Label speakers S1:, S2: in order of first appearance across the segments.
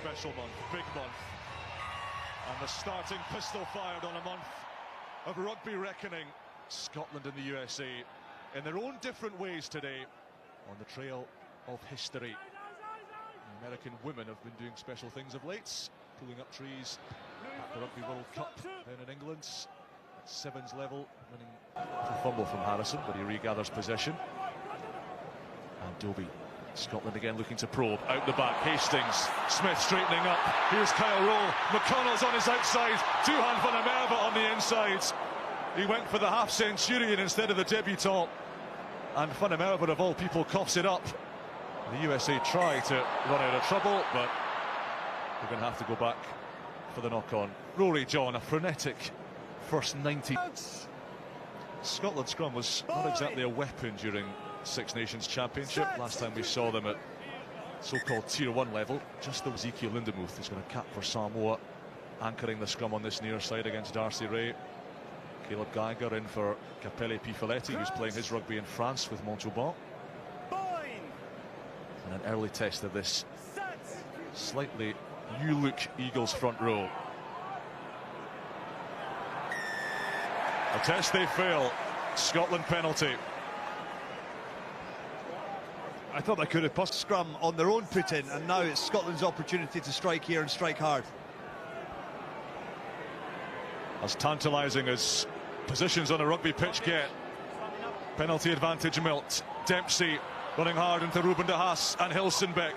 S1: special month, big month. And the starting pistol fired on a month of rugby reckoning. Scotland and the USA, in their own different ways today, on the trail of history. The American women have been doing special things of late, pulling up trees at the Rugby World Cup down in England. At sevens level, winning a fumble from Harrison, but he regathers possession. And Dobie. Scotland again looking to probe, out the back, Hastings, Smith straightening up, here's Kyle Rowe, McConnell's on his outside, Duhan van der Merwe on the inside. He went for the half-centurion instead of the debutant, and van der Merwe, of all people, coughs it up. The USA try to run out of trouble, but we're going to have to go back for the knock-on. Rory John, a frenetic first 90. Scotland's scrum was not exactly a weapon during Six Nations Championship. Last time we saw them at so-called Tier 1 level. Just the Ezekiel Lindemuth is going to cap for Samoa, anchoring the scrum on this near side against Darcy Ray. Caleb Geiger in for Capelli Pifoletti, who's playing his rugby in France with Montauban. And an early test of this slightly new-look Eagles front row. A test they fail. Scotland penalty.
S2: I thought they could have passed scrum on their own put-in, and now it's Scotland's opportunity to strike here and strike hard.
S1: As tantalising as positions on a rugby pitch get. Penalty advantage milked. Dempsey running hard into Ruben de Haas and Hilsenbeck.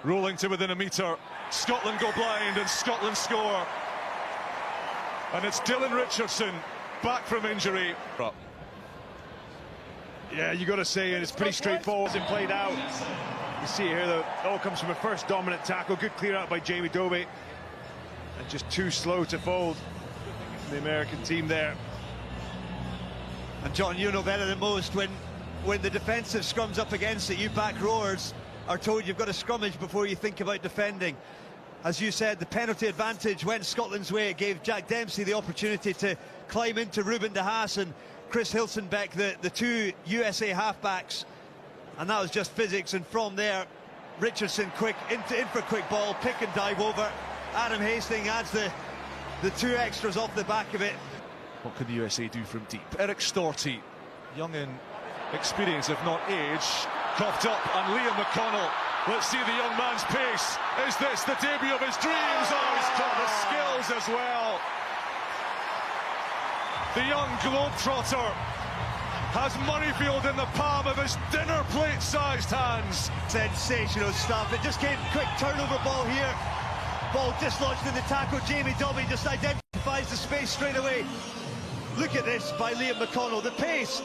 S1: Rolling to within a metre. Scotland go blind and Scotland score. And it's Dylan Richardson back from injury.
S2: Yeah, you got to say it's pretty straightforward and played out. You see here that it all comes from a first dominant tackle, good clear out by Jamie Dobie, and just too slow to fold the American team there. And John, you know better than most, when the defensive scrums up against it, you back rowers are told you've got to scrummage before you think about defending. As you said, the penalty advantage went Scotland's way. It gave Jack Dempsey the opportunity to climb into Ruben de Haas and Chris Hilsenbeck, the two USA halfbacks, and that was just physics. And from there, Richardson in for a quick ball, pick and dive over. Adam Hastings adds the two extras off the back of it.
S1: What can the USA do from deep? Eric Storty, young in experience if not age, coughed up, and Liam McConnell. Let's see the young man's pace. Is this the debut of his dreams? Oh, he's got the skills as well. The young globetrotter has Murrayfield in the palm of his dinner plate-sized hands.
S2: Sensational stuff. It just came quick turnover ball here. Ball dislodged in the tackle. Jamie Dobie just identifies the space straight away. Look at this by Liam McConnell. The pace,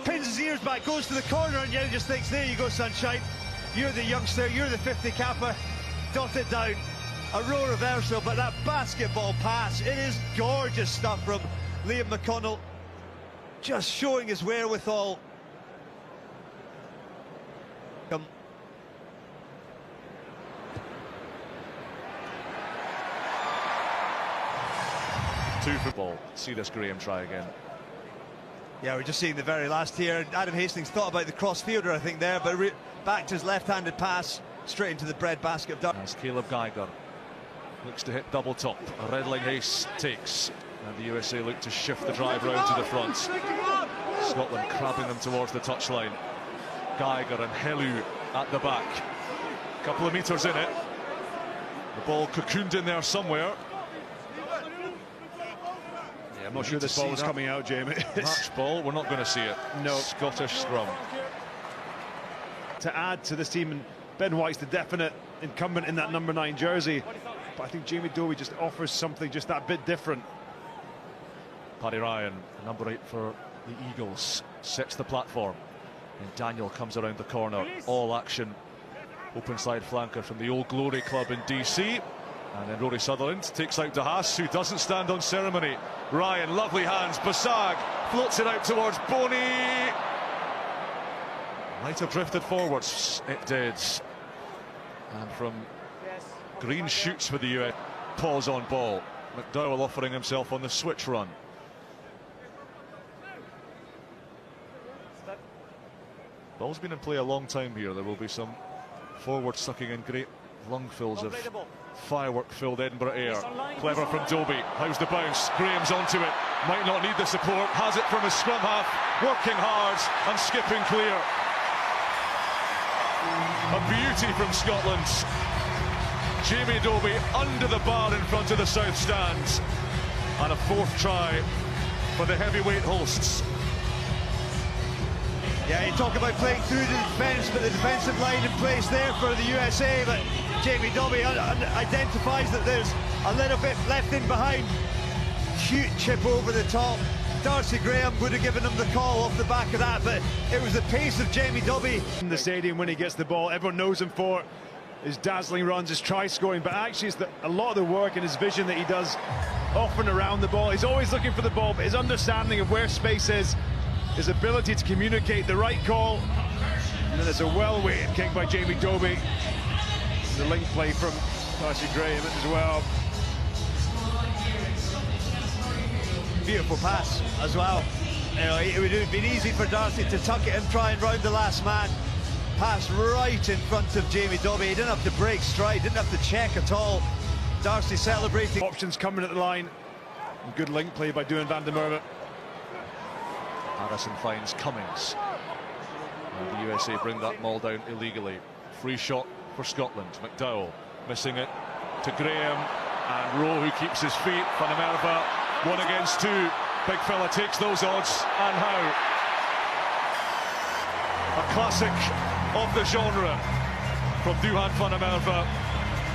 S2: pins his ears back, goes to the corner, and Yelly just thinks, there you go, sunshine. You're the youngster, you're the 50 capper. Dot it down. A row reversal, but that basketball pass, it is gorgeous stuff from Liam McConnell, just showing his wherewithal.
S1: Two football. See this Graham try again.
S2: Yeah, we're just seeing the very last here. Adam Hastings thought about the crossfielder, I think, there, but back to his left-handed pass, straight into the bread basket.
S1: As Caleb Geiger looks to hit double top, a Redling Hayes takes, and the USA look to shift the drive round to the front. Scotland crabbing them towards the touchline. Geiger and Helu at the back. A couple of metres in it. The ball cocooned in there somewhere.
S2: Yeah, I'm not sure this ball is coming out, Jamie.
S1: Match ball, we're not going to see it.
S2: No.
S1: Scottish scrum.
S2: To add to this team, and Ben White's the definite incumbent in that number 9 jersey, but I think Jamie Dobie just offers something just that bit different.
S1: Paddy Ryan, number 8 for the Eagles, sets the platform, and Daniel comes around the corner. All action, open side flanker from the Old Glory Club in DC. And then Rory Sutherland takes out de Haas, who doesn't stand on ceremony. Ryan, lovely hands. Basag floats it out towards Boney. Might have drifted forwards. It did. And from green shoots for the US. Pause on ball. McDowell offering himself on the switch run. Ball's been in play a long time here. There will be some forward sucking in. Great Lungfuls of firework-filled Edinburgh air. Clever from Dobie. How's the bounce? Graham's onto it. Might not need the support. Has it from his scrum half. Working hard and skipping clear. A beauty from Scotland. Jamie Dobie under the bar in front of the South Stands. And a fourth try for the heavyweight hosts.
S3: Yeah, you talk about playing through the defence, but the defensive line in place there for the USA, but Jamie Dobie identifies that there's a little bit left in behind. Cute chip over the top. Darcy Graham would have given him the call off the back of that, but it was the pace of Jamie Dobie.
S2: In the stadium when he gets the ball, everyone knows him for his dazzling runs, his try scoring, but actually it's a lot of the work and his vision that he does often around the ball. He's always looking for the ball, but his understanding of where space is, his ability to communicate the right call. And then there's a well-weighted kick by Jamie Dobie. The link play from Darcy Graham as well.
S3: Beautiful pass as well. You know, it would have been easy for Darcy to tuck it and try and round the last man. Pass right in front of Jamie Dobie. He didn't have to break stride, didn't have to check at all. Darcy celebrating.
S2: Options coming at the line. And good link play by Duan van der Merwe.
S1: Harrison finds Cummings. And the USA bring that maul down illegally. Free shot for Scotland. McDowell missing it to Graham. And Rowe, who keeps his feet. Van der Merwe, 1 against 2. Big fella takes those odds. And how? A classic of the genre from Duhan van der Merwe,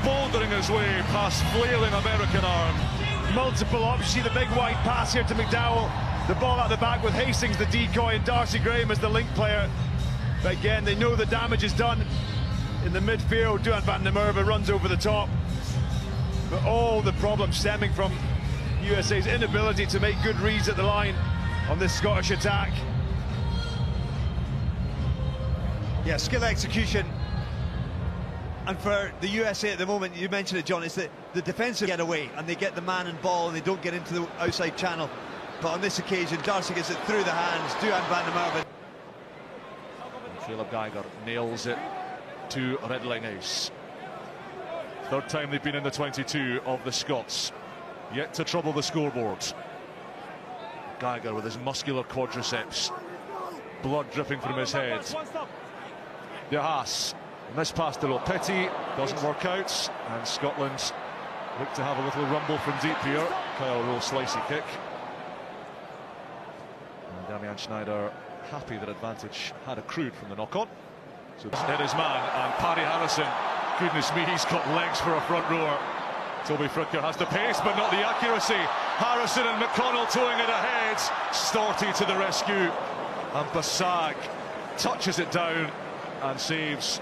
S1: bouldering his way past flailing American arm.
S2: Multiple options. See the big wide pass here to McDowell. The ball out the back with Hastings, the decoy, and Darcy Graham as the link player. But again, they know the damage is done in the midfield. Duan van der Merwe runs over the top. But all the problems stemming from USA's inability to make good reads at the line on this Scottish attack.
S3: Yeah, skill execution. And for the USA at the moment, you mentioned it, John, it's that the defensive get away and they get the man and ball and they don't get into the outside channel. But on this occasion, Darcy gets it through the hands. Duan van der Merwe.
S1: Caleb Geiger nails it to Redling Ace. Third time they've been in the 22 of the Scots. Yet to trouble the scoreboard. Geiger with his muscular quadriceps. Blood dripping from his head. De Haas. Missed pass to Lopetti. Doesn't work out. And Scotland look to have a little rumble from deep here. Kyle Rowe slicey kick. And Damian Schneider happy that advantage had accrued from the knock-on. So hit his man, and Paddy Harrison, goodness me, he's got legs for a front rower. Toby Fricker has the pace but not the accuracy. Harrison and McConnell towing it ahead. Storty to the rescue, and Basag touches it down and saves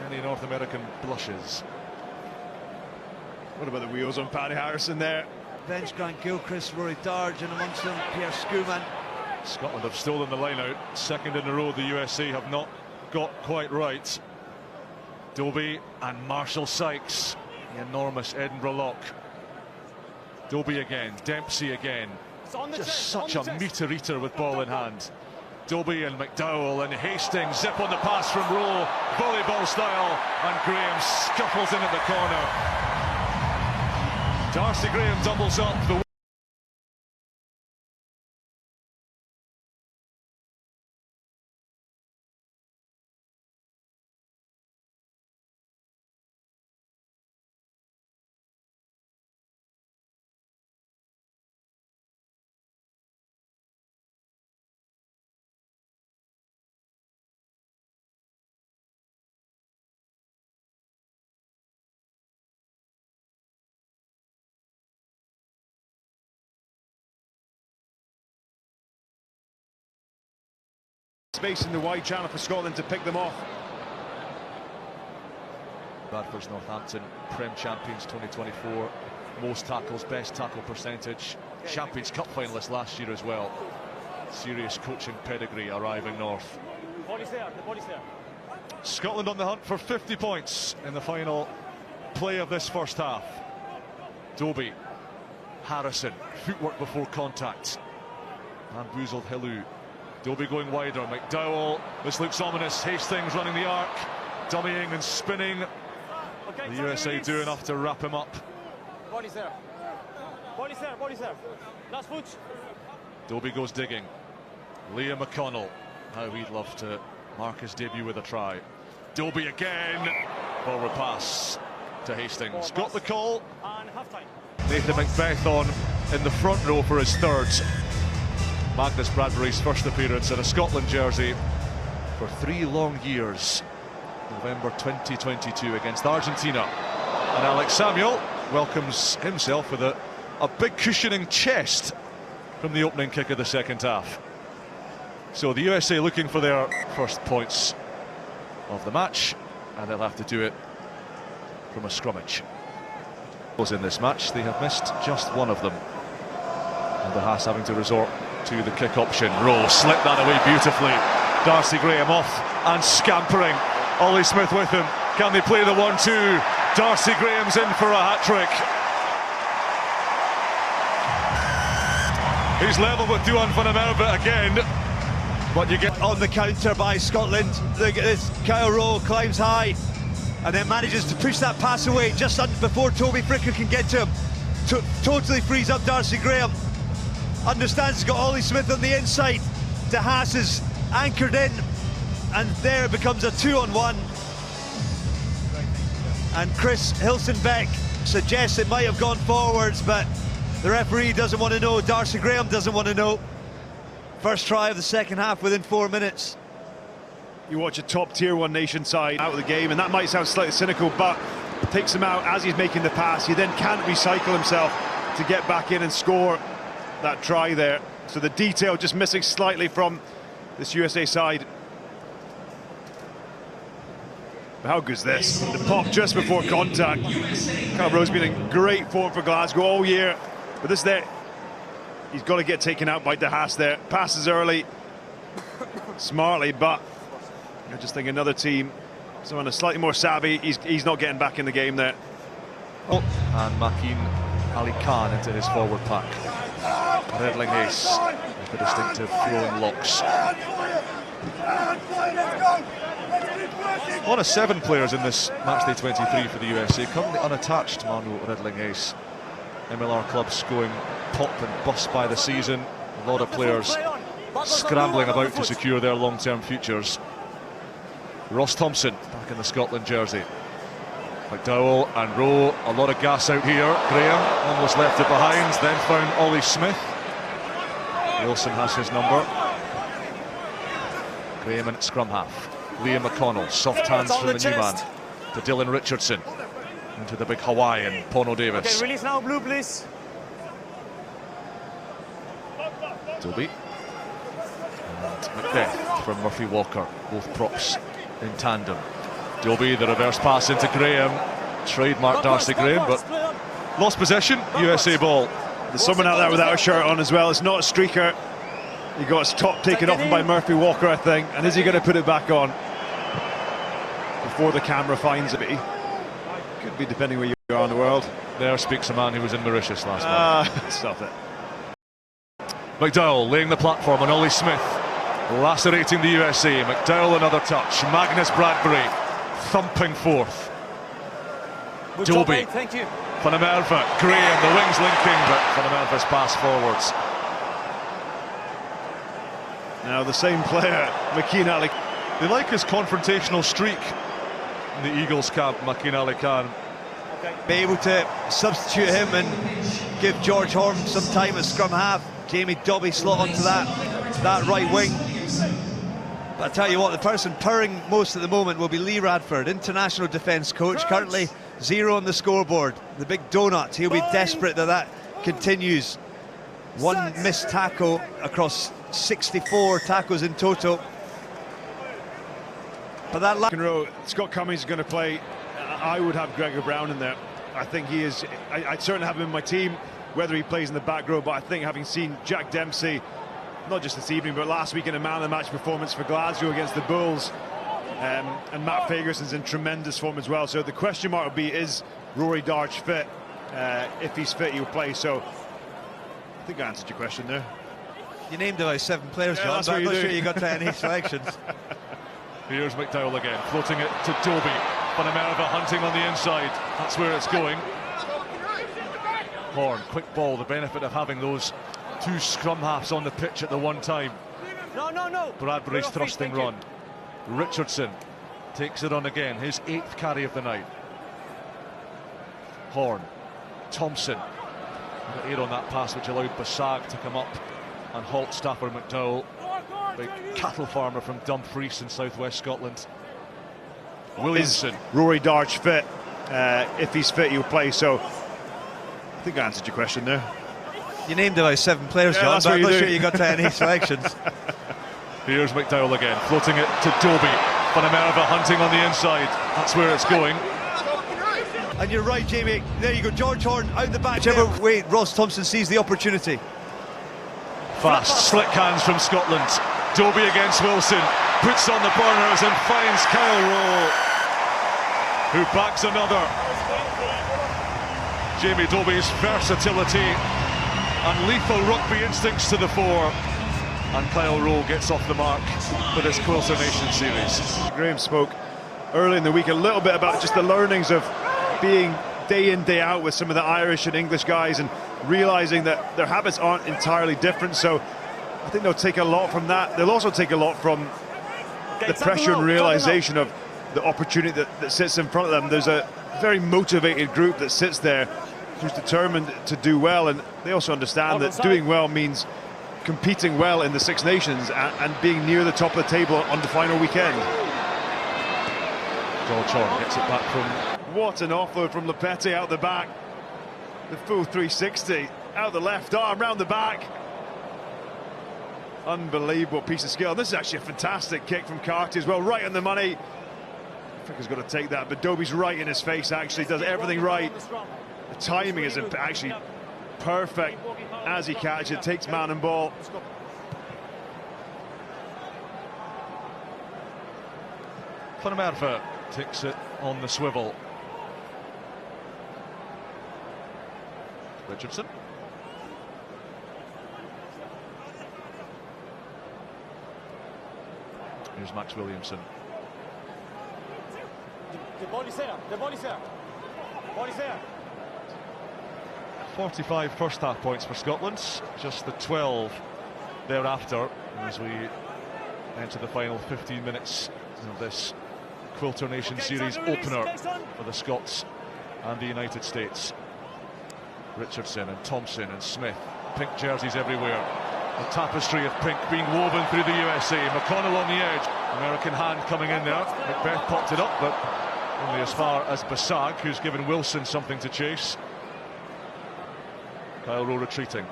S1: any North American blushes.
S2: What about the wheels on Paddy Harrison there?
S3: Bench Grant Gilchrist, Rory Darge, and amongst them Pierre Schoeman.
S1: Scotland have stolen the line out. Second in a row the USA have not got quite right. Dobie and Marshall Sykes, the enormous Edinburgh lock. Dobie again, Dempsey again. Just such a meter eater with ball in hand. Dobie and McDowell and Hastings zip on the pass from Rowe, volleyball style, and Graham scuffles in at the corner. Darcy Graham doubles up the
S2: Space in the wide channel for Scotland to pick them off.
S1: Bradford's Northampton, Prem Champions 2024, most tackles, best tackle percentage, Champions Cup finalists last year as well. Serious coaching pedigree arriving north.
S4: The body's there, the body's there.
S1: Scotland on the hunt for 50 points in the final play of this first half. Dobie, Harrison, footwork before contact. Bamboozled Hillu. Dobie going wider, McDowell, this looks ominous, Hastings running the arc, dummying and spinning, The USA do enough to wrap him up.
S4: Body's there. Body's there, body's there. Last foot.
S1: Dobie goes digging. Liam McConnell. How he'd love to mark his debut with a try. Dobie again. Forward pass to Hastings. Got the call.
S4: And half-time.
S1: Nathan Macbeth on in the front row for his third. Magnus Bradbury's first appearance in a Scotland jersey for 3 long years. November 2022 against Argentina. And Alex Samuel welcomes himself with a big cushioning chest from the opening kick of the second half. So the USA looking for their first points of the match, and they'll have to do it from a scrummage. In this match, they have missed just one of them, and the Haas having to resort to the kick option. Rowe slipped that away beautifully. Darcy Graham off and scampering. Ollie Smith with him. Can they play the 1-2? Darcy Graham's in for a hat-trick. He's level with Duan van der Merwe again. But you get
S3: on the counter by Scotland. Look at this. Kyle Rowe climbs high and then manages to push that pass away just before Toby Fricker can get to him. Totally frees up Darcy Graham. Understands he's got Ollie Smith on the inside. De Haas is anchored in, and there it becomes a 2-on-1. And Chris Hilson-Beck suggests it might have gone forwards, but the referee doesn't want to know. Darcy Graham doesn't want to know. First try of the second half within 4 minutes.
S2: You watch a top tier 1 nation side out of the game, and that might sound slightly cynical, but takes him out as he's making the pass. He then can't recycle himself to get back in and score that try there. So the detail just missing slightly from this USA side. But how good's this? The pop just before contact. Kyle Rowe's been in great form for Glasgow all year, but this there, he's got to get taken out by De Haas there. Passes early, smartly, but I just think another team, someone a slightly more savvy, he's not getting back in the game there.
S1: And Makin Ali Khan into his forward pack. Redling Ace with the distinctive flowing locks. One of 7 players in this matchday 23 for the USA, currently unattached. Manu Redling Ace. MLR clubs going pop and bust by the season. A lot of players scrambling about to secure their long-term futures. Ross Thompson back in the Scotland jersey. McDowell and Rowe, a lot of gas out here. Graham almost left it behind, then found Ollie Smith. Wilson has his number. Graham in scrum half. Liam McConnell, soft hands from the new man to Dylan Richardson. Into the big Hawaiian, Pono Davis.
S4: Okay, release now, blue, please.
S1: Dobie. And Macbeth from Murphy Walker, both props in tandem. Dobie, the reverse pass into Graham. Trademark Darcy Graham, but lost possession, USA ball.
S2: There's someone out there without a shirt on as well. It's not a streaker. He got his top taken off him by Murphy Walker, I think. And is he going to put it back on before the camera finds it? Could be, depending where you are in the world.
S1: There speaks a man who was in Mauritius last month.
S2: Stop it.
S1: McDowell laying the platform on Ollie Smith, lacerating the USA. McDowell another touch. Magnus Bradbury thumping forth. Dobie.
S4: Thank you.
S1: Van der Merwe, Graham, the wings linking, but Van der Merwe's pass forwards.
S2: Now the same player, Makin Ali.
S1: They like his confrontational streak in the Eagles camp, Makin Ali Khan.
S3: Be able to substitute him and give George Horn some time at scrum half. Jamie Dobie slot onto that right wing. But I tell you what, the person purring most at the moment will be Lee Radford, international defence coach, currently 0 on the scoreboard. The big donut, he'll be desperate that continues. 1 missed tackle across 64 tackles in total. But that
S2: row, Scott Cummings is going to play. I would have Gregor Brown in there. I think he is. I'd certainly have him in my team, whether he plays in the back row. But I think having seen Jack Dempsey, not just this evening, but last week in a man-of-the-match performance for Glasgow against the Bulls, and Matt Fagerson's in tremendous form as well. So the question mark would be, is Rory Darch fit? If he's fit, he'll play. So I think I answered your question there.
S3: You named about 7 players, John, but I'm not sure you got to any selections.
S1: Here's McDowell again, floating it to Dobie. Minerva hunting on the inside. That's where it's going. Horn, quick ball, the benefit of having those two scrum halves on the pitch at the one time.
S4: No.
S1: Bradbury's thrusting run. Richardson takes it on again, his 8th carry of the night. Horn, Thompson, air on that pass which allowed Basag to come up and halt Stafford McDowell, big cattle farmer from Dumfries in southwest Scotland. Williamson.
S2: Is Rory Darch fit? If he's fit, he'll play. So I think I answered your question there.
S3: You named about 7 players,
S2: Yeah,
S3: John,
S2: that's
S3: but
S2: what
S3: I'm
S2: you
S3: not
S2: do.
S3: sure you got to any selections.
S1: Here's McDowell again, floating it to Dobie. Van Minerva hunting on the inside. That's where it's going.
S3: And you're right, Jamie. There you go, George Horn out the back. Whichever way Ross Thompson sees the opportunity.
S1: Fast, slick hands from Scotland. Dobie against Wilson, puts on the burners and finds Kyle Rowe, who backs another. Jamie Dobie's versatility and lethal rugby instincts to the fore. And Kyle Rowe gets off the mark for this Quilter Nation series.
S2: Graham spoke early in the week a little bit about just the learnings of being day in, day out with some of the Irish and English guys and realising that their habits aren't entirely different. So I think they'll take a lot from that. They'll also take a lot from the pressure and realisation of the opportunity that sits in front of them. There's a very motivated group that sits there who's determined to do well, and they also understand that doing well means competing well in the Six Nations and being near the top of the table on the final weekend.
S1: George Horn gets it back from...
S2: What an offload from Lepete out the back. The full 360 out the left arm, round the back. Unbelievable piece of skill. This is actually a fantastic kick from Carty as well, right on the money. Fricker's got to take that, but Dobie's right in his face, actually does everything right. The timing is actually perfect as he catches it, takes man and ball.
S1: Van Minerva takes it on the swivel. Richardson. Here's Max Williamson.
S4: The ball is there. The ball is there. Ball is there.
S1: 45 first half points for Scotland, just the 12 thereafter as we enter the final 15 minutes of this Quilter Nation series opener for the Scots and the United States. Richardson and Thompson and Smith, pink jerseys everywhere, a tapestry of pink being woven through the USA. McConnell on the edge, American hand coming in there. Macbeth popped it up, but only as far as Basag, who's given Wilson something to chase. Kyle Rowe retreating.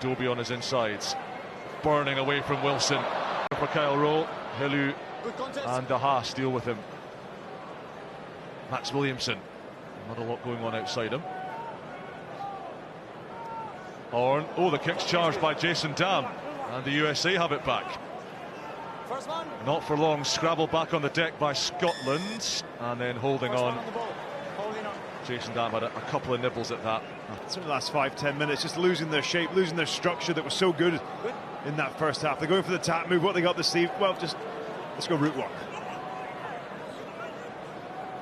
S1: Dobie on his insides, burning away from Wilson. For Kyle Rowe, Hillu and the Haas deal with him. Max Williamson, not a lot going on outside him. Horn, oh, the kick's charged by Jason Dam, and the USA have it back. Not for long, scrabble back on the deck by Scotland, and then holding on. Jason Dam had a couple of nibbles at that.
S2: It's in the last 5-10 minutes, just losing their shape, losing their structure that was so good in that first half. They're going for the tap move. What they got this sleeve? Well, just let's go route work.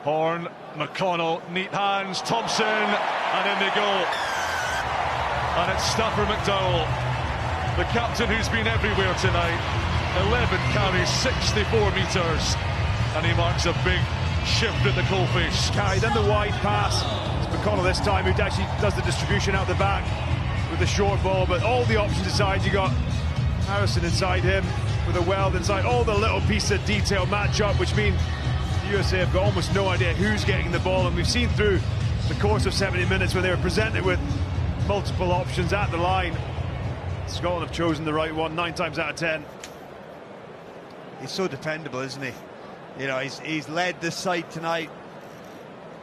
S1: Horn, McConnell, neat hands, Thompson, and in they go. And it's Stafford McDowell, the captain who's been everywhere tonight. 11 carries, 64 metres, and he marks a big shift at the coalface.
S2: Carried then the wide pass. It's McConnell this time who actually does the distribution out the back with the short ball, but all the options inside. You got Harrison inside him with a Weld inside. All the little piece of detail match up, which mean the USA have got almost no idea who's getting the ball, and we've seen through the course of 70 minutes when they were presented with multiple options at the line. Scotland have chosen the right one 9 times out of 10.
S3: He's so dependable, isn't he? You know, he's led this side tonight.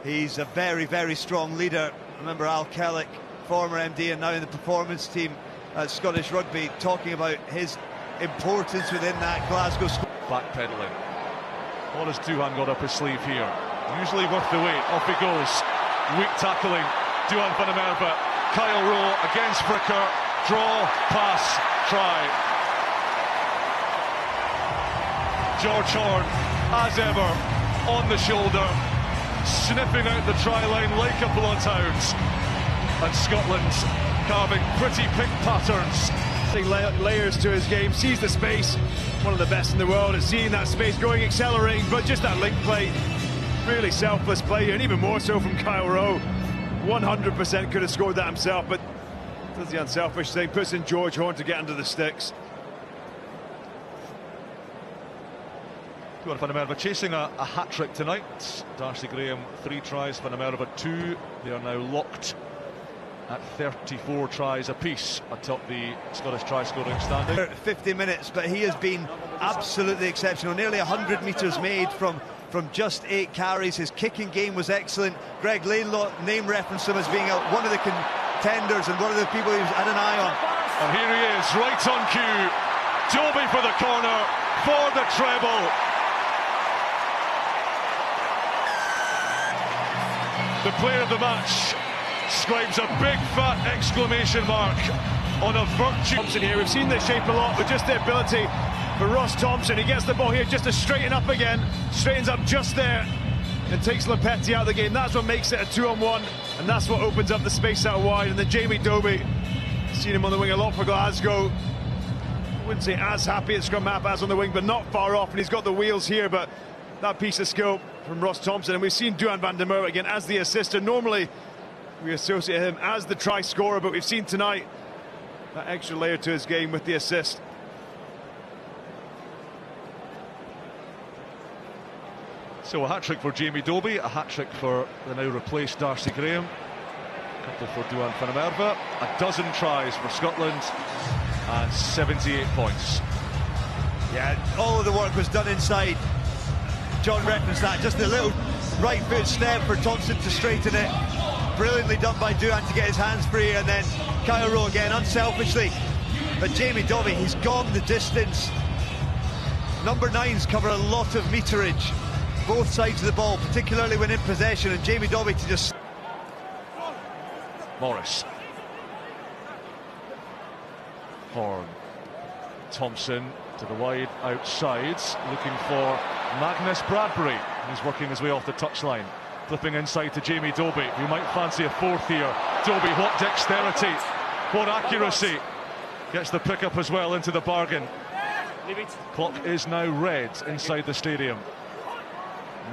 S3: He's a very, very strong leader. Remember Al Kellick, former MD and now in the performance team at Scottish Rugby, talking about his importance within that Glasgow squad.
S1: Backpedaling. What has Duhan got up his sleeve here? Usually worth the wait. Off he goes. Weak tackling. Duhan van der Merwe. Kyle Rowe against Fricker. Draw, pass, try. George Horn, as ever, on the shoulder. sniffing out the try line like a bloodhound. And Scotland carving pretty pick patterns.
S2: Layers to his game, sees the space, one of the best in the world at seeing that space, going, accelerating, but just that link play, really selfless play, and even more so from Kyle Rowe. 100% could have scored that himself, but does the unselfish thing, puts in George Horn to get under the sticks.
S1: Van der Merwe chasing a hat-trick tonight. Darcy Graham 3 tries, Van der Merwe 2. They are now locked at 34 tries apiece atop the Scottish try-scoring standing.
S3: 50 minutes, but he has been absolutely exceptional. Nearly 100 metres made from just 8 carries. His kicking game was excellent. Greg Laidlaw name-referenced him as being one of the contenders and one of the people he's had an eye on.
S1: And here he is, right on cue. Dobie for the corner, for the treble. The player of the match scribes a big fat exclamation mark on a virtue.
S2: Thompson here, we've seen this shape a lot, but just the ability for Ross Thompson. He gets the ball here just to straighten up again, straightens up just there and takes Lepetti out of the game. That's what makes it a 2-on-1, and that's what opens up the space out wide. And then Jamie Dobie, seen him on the wing a lot for Glasgow. I wouldn't say as happy at scrum half as on the wing, but not far off, and he's got the wheels here. But that piece of skill from Ross Thompson, and we've seen Duhan van der Merwe again as the assister. Normally we associate him as the try scorer, but we've seen tonight that extra layer to his game with the assist.
S1: So a hat-trick for Jamie Dobie, a hat-trick for the now replaced Darcy Graham, a couple for Duhan van der Merwe, a dozen tries for Scotland and 78 points.
S3: Yeah, all of the work was done inside. John referenced that, just a little right foot step for Thompson to straighten it. Brilliantly done by Duhan to get his hands free, and then Kyle Rowe again, unselfishly. But Jamie Dobie, he's gone the distance. Number 9s cover a lot of meterage, both sides of the ball, particularly when in possession, and Jamie Dobie to just...
S1: Morris. Horn. Thompson to the wide outside, looking for Magnus Bradbury. He's working his way off the touchline. Flipping inside to Jamie Dobie, who might fancy a fourth here. Dobie, what dexterity, what accuracy. Gets the pick-up as well into the bargain. Clock is now red inside the stadium.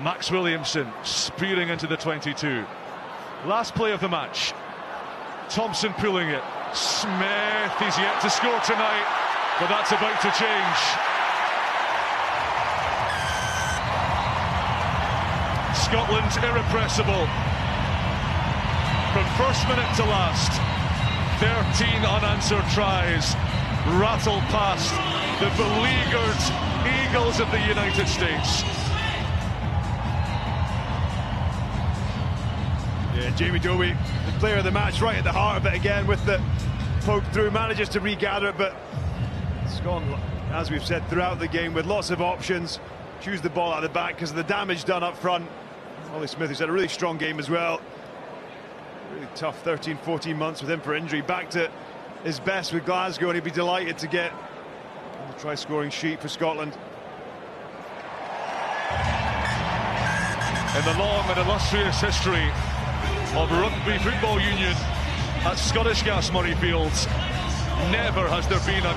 S1: Max Williamson spearing into the 22. Last play of the match. Thompson pulling it. Smith, he's yet to score tonight, but that's about to change. Scotland irrepressible. From first minute to last, 13 unanswered tries rattle past the beleaguered Eagles of the United States.
S2: Yeah, Jamie Dobie, the player of the match, right at the heart of it again with the poke through, manages to regather it, but it's gone, as we've said, throughout the game with lots of options. Choose the ball out of the back because of the damage done up front. Ollie Smith, who's had a really strong game as well. Really tough 13-14 months with him for injury. Back to his best with Glasgow, and he'd be delighted to get on the try-scoring sheet for Scotland.
S1: In the long and illustrious history of Rugby Football Union at Scottish Gas Murrayfield, never has there been a